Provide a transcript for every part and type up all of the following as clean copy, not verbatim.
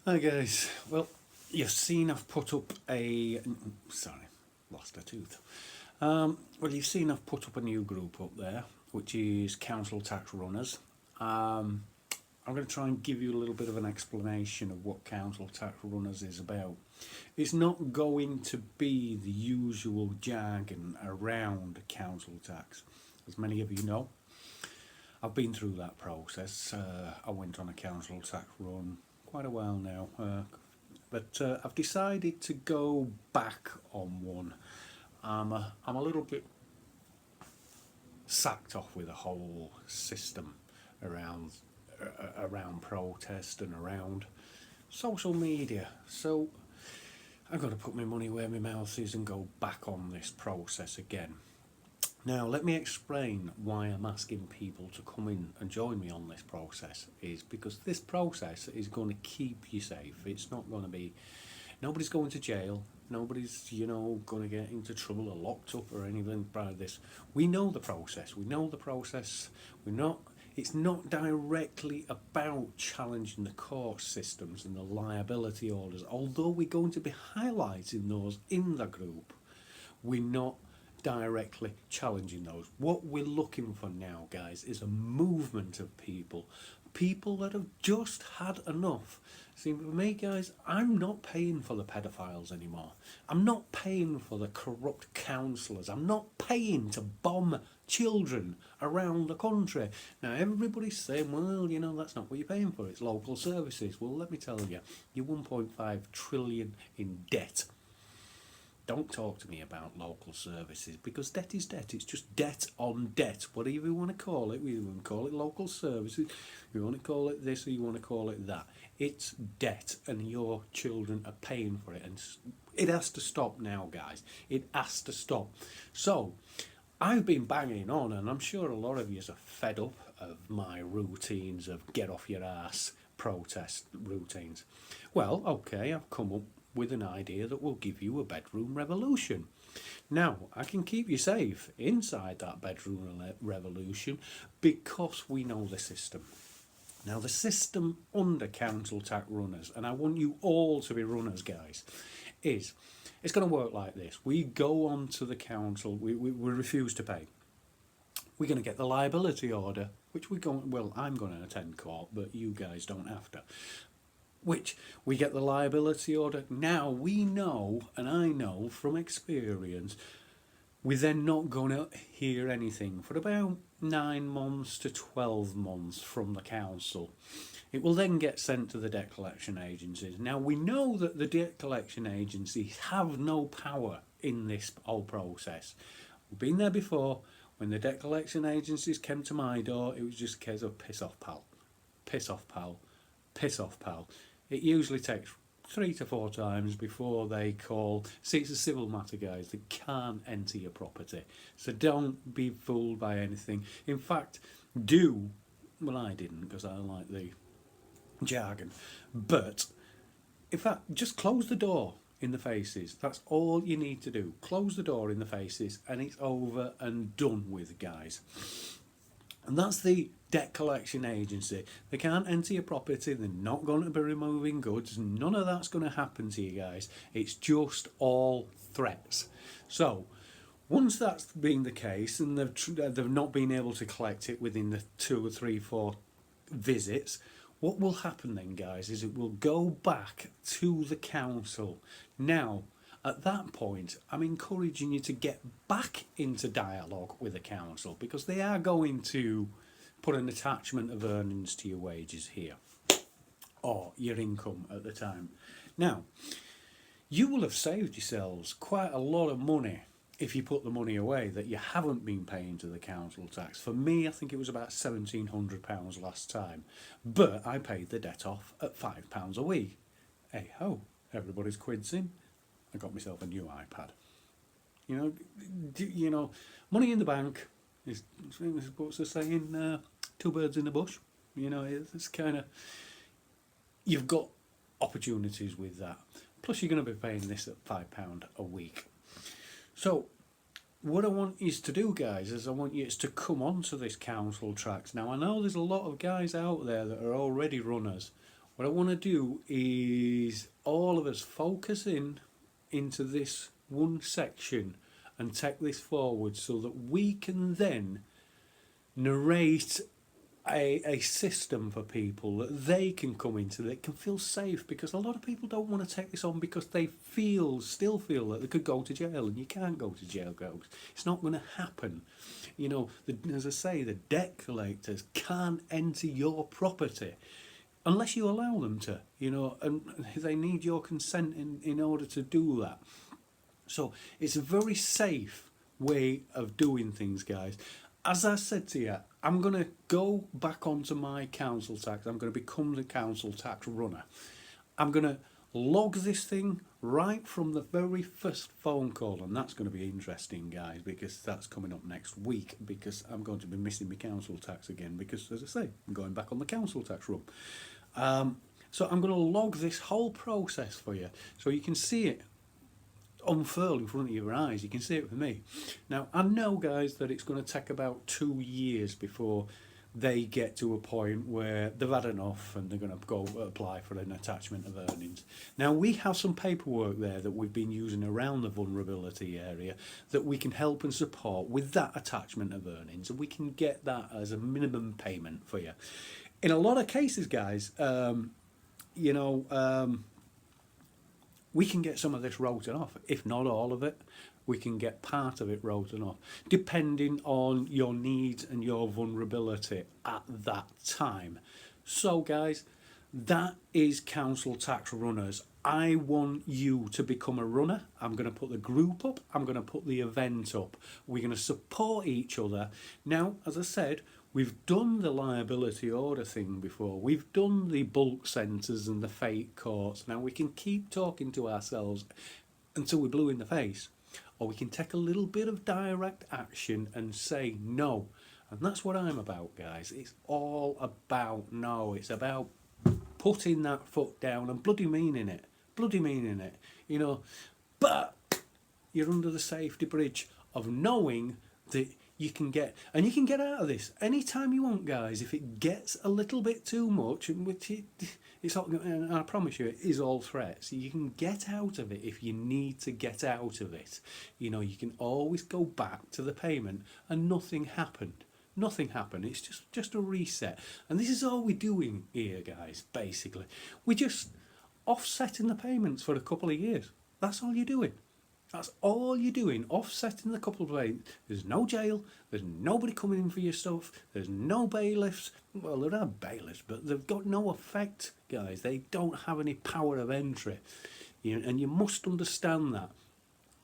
Hi guys, well, you've seen I've put up a, sorry, lost a tooth. Well, you've seen I've put up a new group up there, which is council tax runners. I'm going to try and give you a little bit of an explanation of what council tax runners is about. It's not going to be the usual jargon around council tax. As many of you know, I've been through that process. I went on a council tax run quite a while now, but I've decided to go back on one. I'm a little bit sacked off with the whole system around around protest and around social media. So I've got to put my money where my mouth is and go back on this process again. Now, let me explain why I'm asking people to come in and join me on this process. Is because this process is going to keep you safe. It's not going to be, nobody's going to jail. Nobody's, going to get into trouble or locked up or anything by this. We know the process. We know the process. It's not directly about challenging the court systems and the liability orders, although we're going to be highlighting those in the group. We're not directly challenging those. What we're looking for now, guys, is a movement of people that have just had enough. See, for me, guys, I'm not paying for the pedophiles anymore. I'm not paying for the corrupt counsellors. I'm not paying to bomb children around the country. Now, everybody's saying, well, that's not what you're paying for. It's local services. Well, let me tell you, you're 1.5 trillion in debt. Don't talk to me about local services, because debt is debt. It's just debt on debt. Whatever you want to call it, you want to call it local services, you want to call it this or you want to call it that. It's debt, and your children are paying for it. And it has to stop now, guys. It has to stop. So I've been banging on, and I'm sure a lot of you are fed up of my routines of get off your ass protest routines. Well, okay, I've come up with an idea that will give you a bedroom revolution. Now, I can keep you safe inside that bedroom revolution because we know the system. Now, the system under council tax runners, and I want you all to be runners, guys, it's going to work like this. We go on to the council, we refuse to pay. We're going to get the liability order, which I'm going to attend court, but you guys don't have to. Which we get the liability order. Now we know, and I know from experience, we're then not going to hear anything for about 9 months to 12 months from the council. It will then get sent to the debt collection agencies. Now we know that the debt collection agencies have no power in this whole process. We've been there before. When the debt collection agencies came to my door, it was just a case of piss off, pal. Piss off, pal. Piss off, pal. It usually takes 3 to 4 times before they call. See, it's a civil matter, guys. They can't enter your property. So don't be fooled by anything. In fact, I didn't, because I don't like the jargon. But, in fact, just close the door in the faces. That's all you need to do. Close the door in the faces and it's over and done with, guys. And that's the debt collection agency. They can't enter your property. They're not going to be removing goods. None of that's going to happen to you guys. It's just all threats. So once that's been the case and they've not been able to collect it within the 2 or 3, 4 visits, what will happen then, guys, is it will go back to the council. Now, at that point, I'm encouraging you to get back into dialogue with the council, because they are going to put an attachment of earnings to your wages here, or your income at the time. Now, you will have saved yourselves quite a lot of money if you put the money away that you haven't been paying to the council tax. For me, I think it was about £1,700 last time, but I paid the debt off at £5 a week. Hey ho, everybody's quids in. I got myself a new iPad. Money in the bank is what's the saying? 2 birds in the bush. It's kind of, you've got opportunities with that. Plus, you're going to be paying this at £5 a week. So, what I want you to do, guys, is I want you to come onto this council tracks. Now, I know there's a lot of guys out there that are already runners. What I want to do is all of us focus in into this one section and take this forward so that we can then narrate a system for people that they can come into that can feel safe, because a lot of people don't want to take this on because they still feel that they could go to jail, and you can't go to jail, folks. It's not going to happen. You know, as I say, the debt collectors can't enter your property unless you allow them to, you know, and they need your consent in order to do that. So it's a very safe way of doing things, guys. As I said to you, I'm going to go back onto my council tax. I'm going to become the council tax runner. I'm going to log this thing right from the very first phone call, and that's going to be interesting, guys, because that's coming up next week, because I'm going to be missing my council tax again, because, as I say, I'm going back on the council tax run. So I'm going to log this whole process for you so you can see it unfurl in front of your eyes. You can see it with me. Now, I know, guys, that it's going to take about 2 years before they get to a point where they've had enough and they're going to go apply for an attachment of earnings. Now, we have some paperwork there that we've been using around the vulnerability area that we can help and support with that attachment of earnings, and we can get that as a minimum payment for you. In a lot of cases, guys, we can get some of this written off. If not all of it, we can get part of it written off, depending on your needs and your vulnerability at that time. So, guys, that is council tax runners. I want you to become a runner. I'm going to put the group up. I'm going to put the event up. We're going to support each other. Now, as I said, we've done the liability order thing before. We've done the bulk centres and the fake courts. Now we can keep talking to ourselves until we're blue in the face, or we can take a little bit of direct action and say no. And that's what I'm about, guys. It's all about no. It's about putting that foot down and bloody meaning it. Bloody meaning it. You know, but you're under the safety bridge of knowing that you can get out of this anytime you want, guys. If it gets a little bit too much, which it's all, and I promise you it is all threats, you can get out of it if you need to get out of it. You know, you can always go back to the payment, and nothing happened. It's just a reset. And this is all we're doing here, guys. Basically, we're just offsetting the payments for a couple of years. That's all you're doing. That's all you're doing, offsetting the couple of payments. There's no jail, there's nobody coming in for your stuff, there's no bailiffs. Well, there are bailiffs, but they've got no effect, guys. They don't have any power of entry. You know, and you must understand that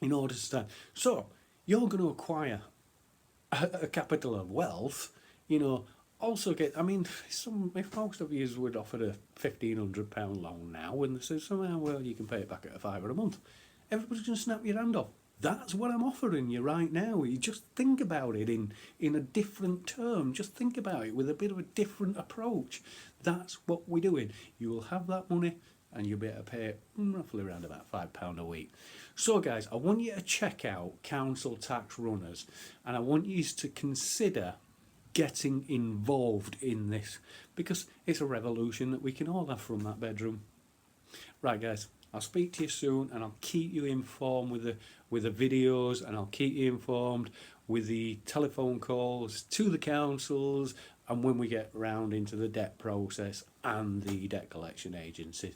in order to stand. So, you're going to acquire a capital of wealth, you know. Also get, I mean, if most of you would offer a £1,500 loan now, and they say somehow, well, you can pay it back at £5 a month, everybody's going to snap your hand off. That's what I'm offering you right now. You just think about it in a different term. Just think about it with a bit of a different approach. That's what we're doing. You will have that money, and you'll be able to pay it roughly around about £5 a week. So, guys, I want you to check out Council Tax Runners, and I want you to consider getting involved in this, because it's a revolution that we can all have from that bedroom. Right, guys, I'll speak to you soon, and I'll keep you informed with the videos, and I'll keep you informed with the telephone calls to the councils, and when we get round into the debt process and the debt collection agencies.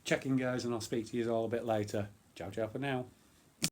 Check in, guys, and I'll speak to you all a bit later. Ciao, ciao for now.